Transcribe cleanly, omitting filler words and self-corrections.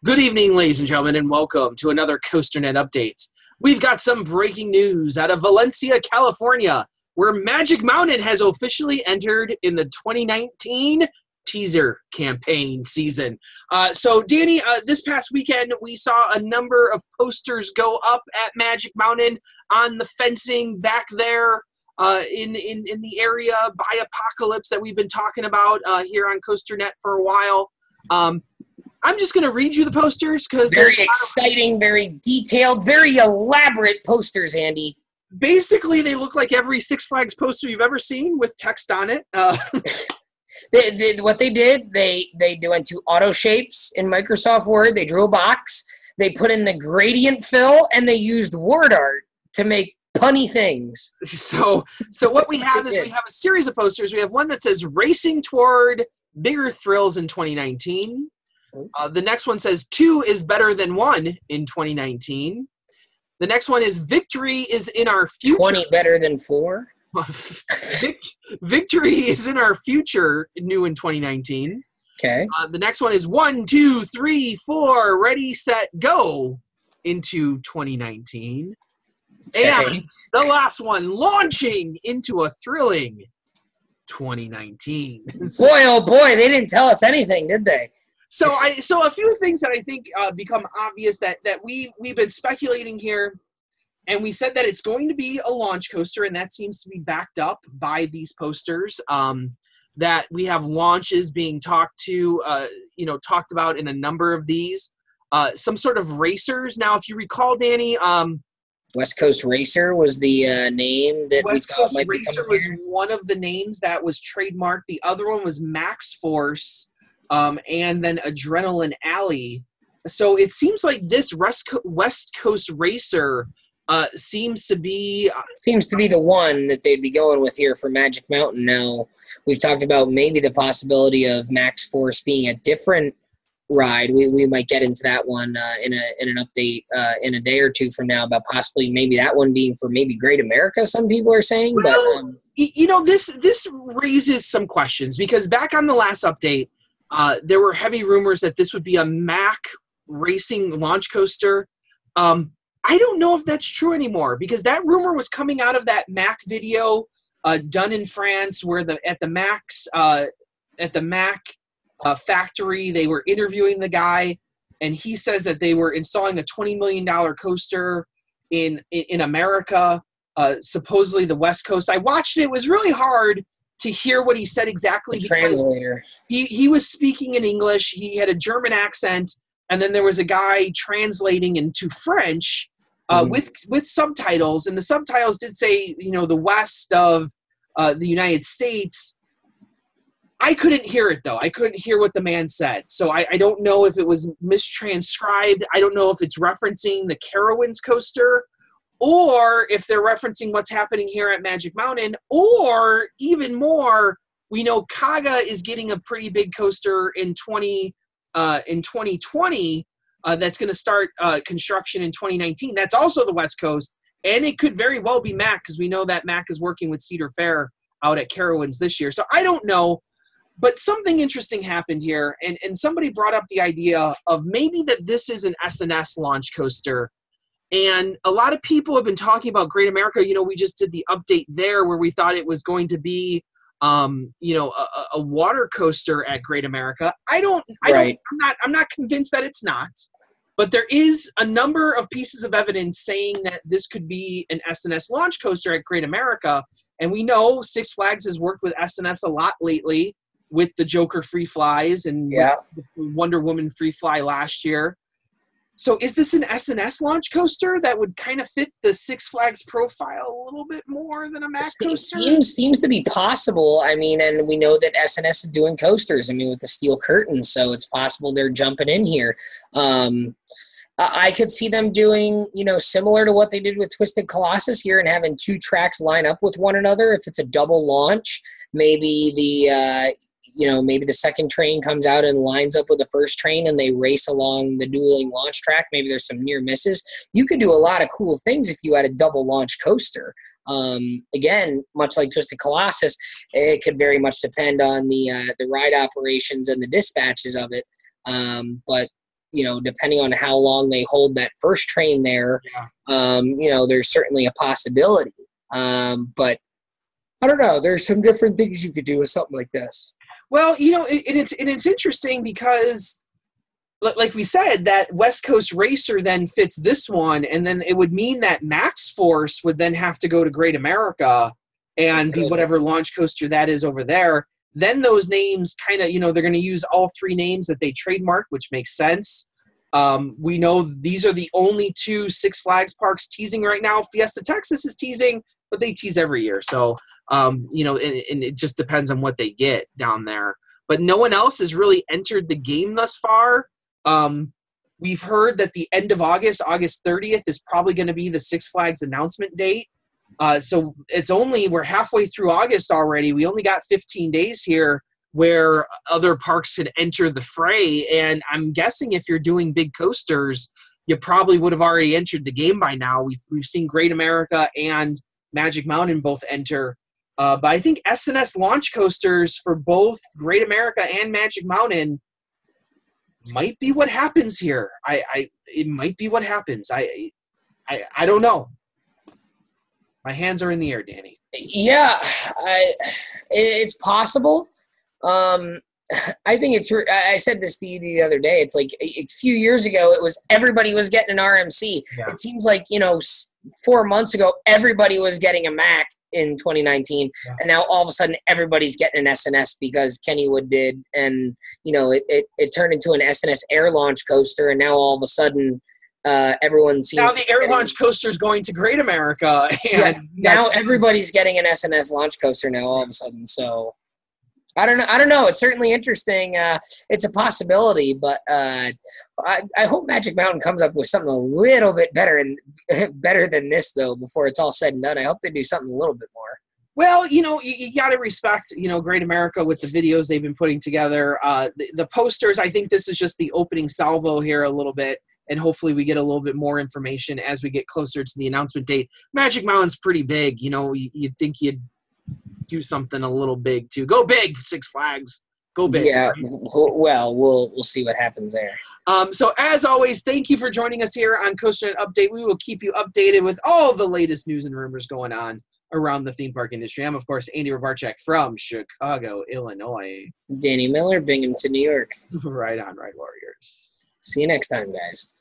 Good evening, ladies and gentlemen, and welcome to another COASTER-net update. We've got some breaking news out of Valencia, California, where Magic Mountain has officially entered in the 2019 teaser campaign season. So, Danny, this past weekend, we saw a number of posters go up at Magic Mountain on the fencing back there in the area by Apocalypse that we've been talking about here on COASTER-net for a while. I'm just going to read you the posters because very exciting, very detailed, very elaborate posters, Andy. Basically, they look like every Six Flags poster you've ever seen with text on it. What they did, they went to auto shapes in Microsoft Word. They drew a box. They put in the gradient fill, and they used word art to make punny things. So what we have is we have a series of posters. We have one that says "Racing Toward Bigger Thrills in 2019." The next one says 2 is better than 1 in 2019. The next one is victory is in our future. 20 better than 4. Victory is in our future, new in 2019. Okay. The next one is 1, 2, 3, 4, ready, set, go into 2019. Okay. And the last one, launching into a thrilling 2019. Boy, oh boy, they didn't tell us anything, did they? So a few things that I think become obvious that we've been speculating here, and we said that it's going to be a launch coaster, and that seems to be backed up by these posters. That we have launches being talked about in a number of these. Some sort of racers. Now, if you recall, Danny, West Coast Racer was the name that West Coast Racer was one of the names that was trademarked. The other one was Max Force. And then Adrenaline Alley. So it seems like this West Coast Racer seems to be the one that they'd be going with here for Magic Mountain. Now, we've talked about maybe the possibility of Max Force being a different ride. We might get into that one in an update in a day or two from now about possibly maybe that one being for maybe Great America, some people are saying. Well, but this raises some questions because back on the last update, there were heavy rumors that this would be a Mack racing launch coaster. I don't know if that's true anymore because that rumor was coming out of that Mack video done in France, where at the Mack factory they were interviewing the guy, and he says that they were installing a $20 million coaster in America, supposedly the West Coast. I watched it; it was really hard to hear what he said exactly. The translator. He was speaking in English. He had a German accent, and then there was a guy translating into French with subtitles. And the subtitles did say, the west of the United States. I couldn't hear it, though. I couldn't hear what the man said. So I don't know if it was mistranscribed. I don't know if it's referencing the Carowinds coaster, or if they're referencing what's happening here at Magic Mountain, or even more, we know Kaga is getting a pretty big coaster in 2020 that's going to start construction in 2019. That's also the West Coast, and it could very well be Mack because we know that Mack is working with Cedar Fair out at Carowinds this year. So I don't know, but something interesting happened here, and somebody brought up the idea of maybe that this is an S&S launch coaster. And a lot of people have been talking about Great America. We just did the update there where we thought it was going to be, a water coaster at Great America. I'm not convinced that it's not, but there is a number of pieces of evidence saying that this could be an S&S launch coaster at Great America. And we know Six Flags has worked with S&S a lot lately with the Joker Free Flies and with Wonder Woman Free Fly last year. So is this an S&S launch coaster that would kind of fit the Six Flags profile a little bit more than a Mack coaster? Seems to be possible. I mean, and we know that S&S is doing coasters. I mean, with the steel curtains, so it's possible they're jumping in here. I could see them doing, similar to what they did with Twisted Colossus here and having 2 tracks line up with one another. If it's a double launch, maybe maybe the second train comes out and lines up with the first train and they race along the dueling launch track. Maybe there's some near misses. You could do a lot of cool things if you had a double launch coaster. Again, much like Twisted Colossus, it could very much depend on the ride operations and the dispatches of it. But depending on how long they hold that first train there, there's certainly a possibility. But I don't know. There's some different things you could do with something like this. Well, it's interesting because, like we said, that West Coast Racer then fits this one, and then it would mean that Max Force would then have to go to Great America and be whatever launch coaster that is over there. Then those names kind of, they're going to use all three names that they trademarked, which makes sense. We know these are the only two Six Flags parks teasing right now. Fiesta Texas is teasing, but they tease every year. So, and it just depends on what they get down there. But no one else has really entered the game thus far. We've heard that the end of August 30th, is probably going to be the Six Flags announcement date. So we're halfway through August already. We only got 15 days here where other parks could enter the fray. And I'm guessing if you're doing big coasters, you probably would have already entered the game by now. We've seen Great America and Magic Mountain both enter. But I think S&S launch coasters for both Great America and Magic Mountain might be what happens here. It might be what happens. I don't know. My hands are in the air, Danny. Yeah, it's possible. I think I said this to you the other day. It's like a few years ago, everybody was getting an RMC. Yeah. It seems like, 4 months ago, everybody was getting a Mac in 2019. Yeah. And now all of a sudden everybody's getting an S&S because Kennywood did. And, it turned into an S&S air launch coaster. And now all of a sudden, everyone seems now the air launch coaster is going to Great America, and now everybody's getting an S&S launch coaster now all of a sudden. So I don't know. It's certainly interesting. It's a possibility, but I hope Magic Mountain comes up with something a little bit better than this, though. Before it's all said and done, I hope they do something a little bit more. Well, you got to respect, Great America with the videos they've been putting together. The posters, I think this is just the opening salvo here a little bit. And hopefully we get a little bit more information as we get closer to the announcement date. Magic Mountain's pretty big. You'd think you'd do something a little big, too. Go big, Six Flags. Go big. Yeah, well, we'll see what happens there. So, as always, thank you for joining us here on COASTER-net Update. We will keep you updated with all the latest news and rumors going on around the theme park industry. I'm, of course, Andy Robarchak from Chicago, Illinois. Danny Miller, Binghamton, New York. Right on, right, Warriors. See you next time, guys.